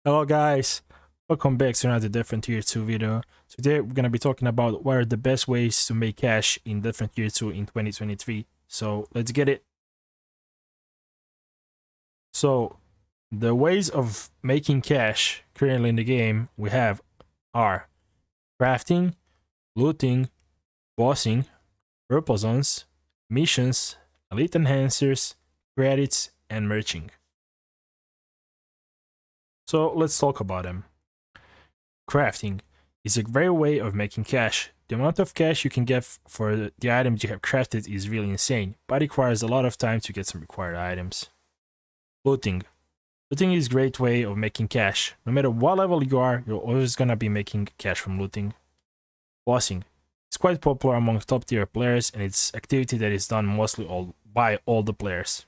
Hello guys, welcome back to another different tier 2 video. Today we're gonna be talking about what are the best ways to make cash in different tier 2 in 2023. So let's get it. So the ways of making cash currently in the game we have are crafting, looting, bossing, purple zones, missions, elite enhancers, credits, and merching. So let's talk about them. Crafting is a great way of making cash. The amount of cash you can get for the items you have crafted is really insane, but it requires a lot of time to get some required items. Looting. Looting is a great way of making cash. No matter what level you are, you're always gonna be making cash from looting. Bossing. It's quite popular among top tier players and it's activity that is done mostly by all the players.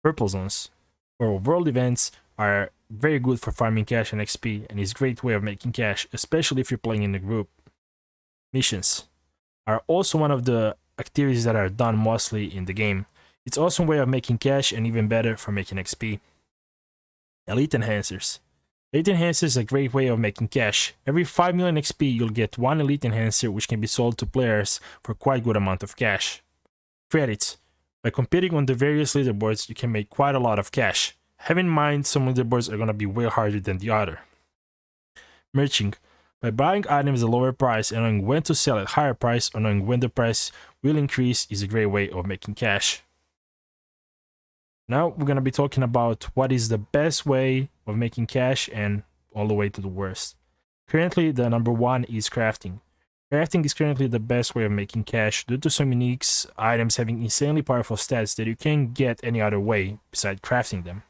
Purple zones. For world events are very good for farming cash and XP and is a great way of making cash, especially if you're playing in a group. Missions are also one of the activities that are done mostly in the game. It's also a way of making cash and even better for making XP. Elite enhancers. Elite enhancers is a great way of making cash. Every 5 million XP you'll get one elite enhancer which can be sold to players for quite good amount of cash. Credits. By competing on the various leaderboards, you can make quite a lot of cash. Have in mind, some leaderboards are going to be way harder than the other. Merching. By buying items at a lower price and knowing when to sell at higher price or knowing when the price will increase is a great way of making cash. Now we're going to be talking about what is the best way of making cash and all the way to the worst. Currently, the number one is crafting. Crafting is currently the best way of making cash due to some unique items having insanely powerful stats that you can't get any other way besides crafting them.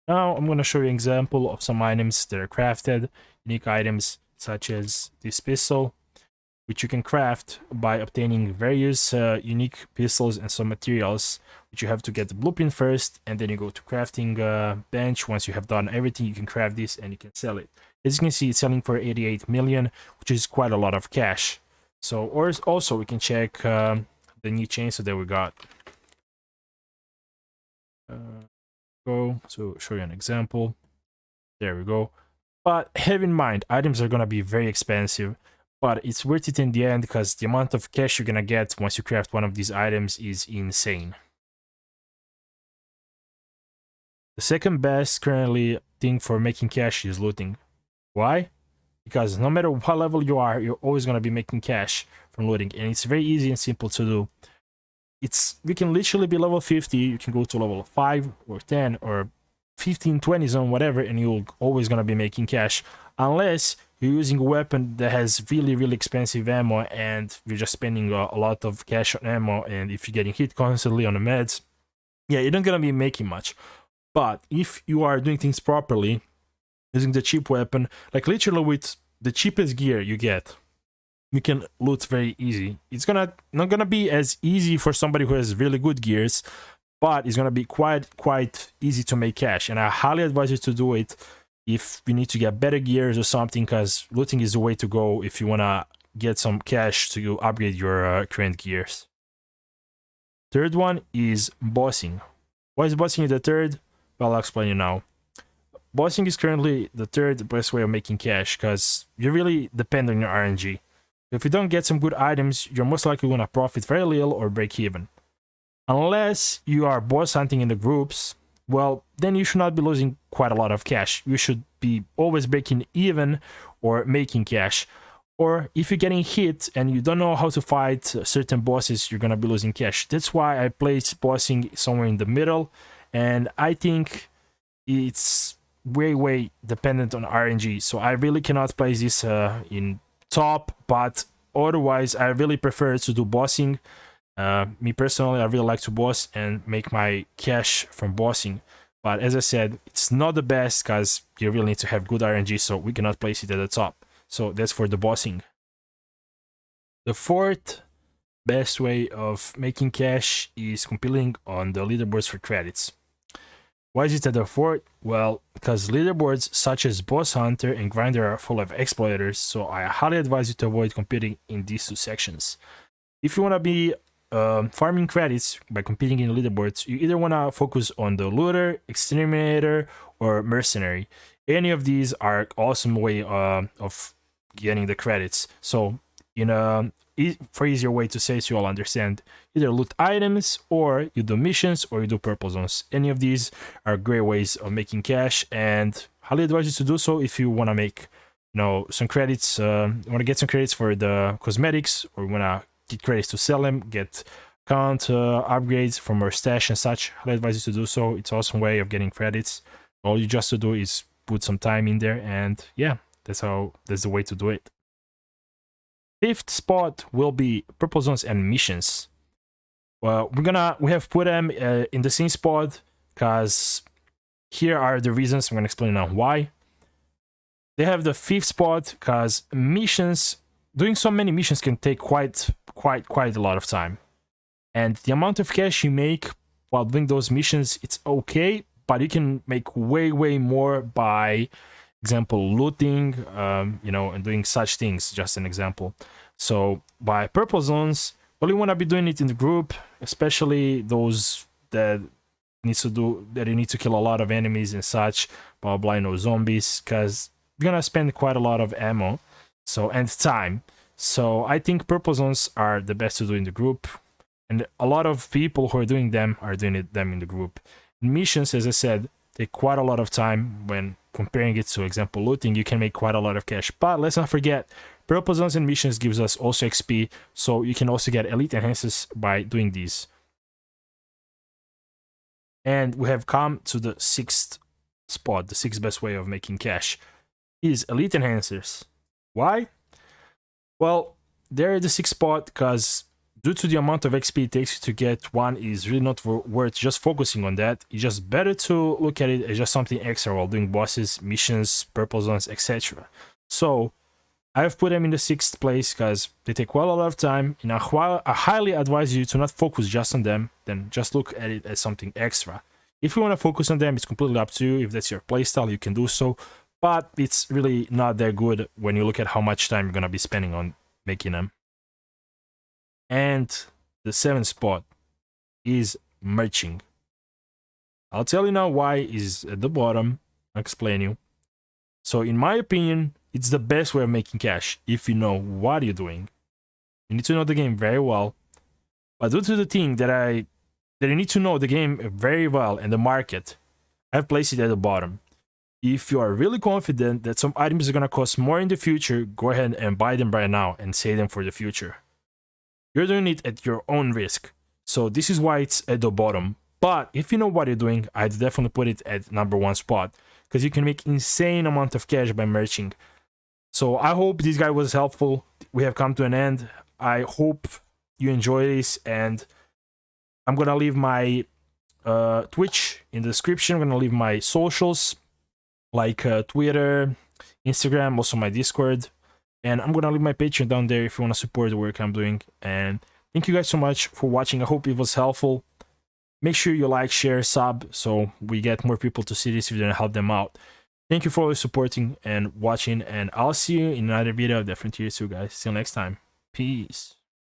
Now I'm going to show you an example of some items that are crafted, unique items such as this pistol, which you can craft by obtaining various unique pistols and some materials, which you have to get the blueprint first, and then you go to crafting bench. Once you have done everything, you can craft this and you can sell it. As you can see, it's selling for 88 million, which is quite a lot of cash. So, or also we can check the new chainsaw that we got. Go to show you an example. There we go. But have in mind, items are gonna be very expensive, but it's worth it in the end because the amount of cash you're gonna get once you craft one of these items is insane. The second best currently thing for making cash is looting. Why? Because no matter what level you are, you're always gonna be making cash from looting, and it's very easy and simple to do. You can literally be level 50, you can go to level 5 or 10 or 15, 20 zone, whatever, and you're always gonna be making cash. Unless you're using a weapon that has really expensive ammo and you're just spending a lot of cash on ammo, and if you're getting hit constantly on the meds, yeah, you're not gonna be making much. But if you are doing things properly, using the cheap weapon, like literally with the cheapest gear you get, you can loot very easy. It's not gonna be as easy for somebody who has really good gears, but it's gonna be quite easy to make cash, and I highly advise you to do it if you need to get better gears or something, because looting is the way to go if you wanna get some cash to upgrade your current gears. Third one is bossing. Why is bossing the third? Well, I'll explain you now. Bossing is currently the third best way of making cash because you really depend on your RNG. If you don't get some good items, you're most likely gonna profit very little or break even. Unless you are boss hunting in the groups, well, then you should not be losing quite a lot of cash. You should be always breaking even or making cash. Or if you're getting hit and you don't know how to fight certain bosses, you're gonna be losing cash. That's why I place bossing somewhere in the middle, and I think it's way dependent on RNG. So I really cannot place this in top, but otherwise I really prefer to do bossing. Me personally, I really like to boss and make my cash from bossing, but as I said, it's not the best because you really need to have good RNG, so we cannot place it at the top. So that's for the bossing. The fourth best way of making cash is competing on the leaderboards for credits. Why is it at the fourth? Well, because leaderboards such as Boss Hunter and Grinder are full of exploiters, so I highly advise you to avoid competing in these two sections. If you want to be farming credits by competing in leaderboards, you either want to focus on the looter, exterminator, or mercenary. Any of these are awesome way of getting the credits. So in a for easier way to say, so you all understand, either loot items, or you do missions, or you do purple zones. Any of these are great ways of making cash, and highly advise you to do so if you want to make, you know, some credits. Want to get some credits for the cosmetics, or want to get credits to sell them, get account upgrades from our stash and such. Highly advise you to do so. It's an awesome way of getting credits. All you just to do is put some time in there, and yeah, that's the way to do it. Fifth spot will be purple zones and missions. Well, we have put them in the same spot because here are the reasons. I'm gonna explain now why. They have the fifth spot because missions, doing so many missions can take quite a lot of time, and the amount of cash you make while doing those missions, it's okay, but you can make way more by example looting, you know, and doing such things. Just an example. So by purple zones, well, you want to be doing it in the group, especially those that you need to kill a lot of enemies and such, blah blah, no zombies, because you're gonna spend quite a lot of ammo, so, and time. So I think purple zones are the best to do in the group, and a lot of people who are doing them are doing them in the group. Missions, as I said, take quite a lot of time. When comparing it to example looting, you can make quite a lot of cash, but let's not forget, purple zones and missions gives us also XP, so you can also get elite enhancers by doing these. And we have come to the sixth spot. The sixth best way of making cash is elite enhancers. Why? Well, they're the sixth spot because due to the amount of XP it takes to get one, is really not worth just focusing on that. It's just better to look at it as just something extra while doing bosses, missions, purple zones, etc. So I've put them in the sixth place because they take quite a lot of time, and I highly advise you to not focus just on them, then just look at it as something extra. If you want to focus on them, it's completely up to you. If that's your playstyle, you can do so, but it's really not that good when you look at how much time you're going to be spending on making them. And the seventh spot is merching. I'll tell you now why is at the bottom. I'll explain you. So in my opinion, it's the best way of making cash if you know what you're doing. You need to know the game very well. But due to the thing that you need to know the game very well and the market, I've placed it at the bottom. If you are really confident that some items are going to cost more in the future, go ahead and buy them right now and save them for the future. You're doing it at your own risk. So this is why it's at the bottom. But if you know what you're doing, I'd definitely put it at #1 spot, because you can make insane amount of cash by merching. So I hope this guide was helpful. We have come to an end. I hope you enjoy this, and I'm gonna leave my Twitch in the description. I'm gonna leave my socials like Twitter, Instagram, also my Discord, and I'm gonna leave my Patreon down there if you want to support the work I'm doing. And thank you guys so much for watching. I hope it was helpful. Make sure you like, share, sub, so we get more people to see this video and help them out. Thank you for always supporting and watching, and I'll see you in another video of the Frontier 2, guys. See you next time. Peace.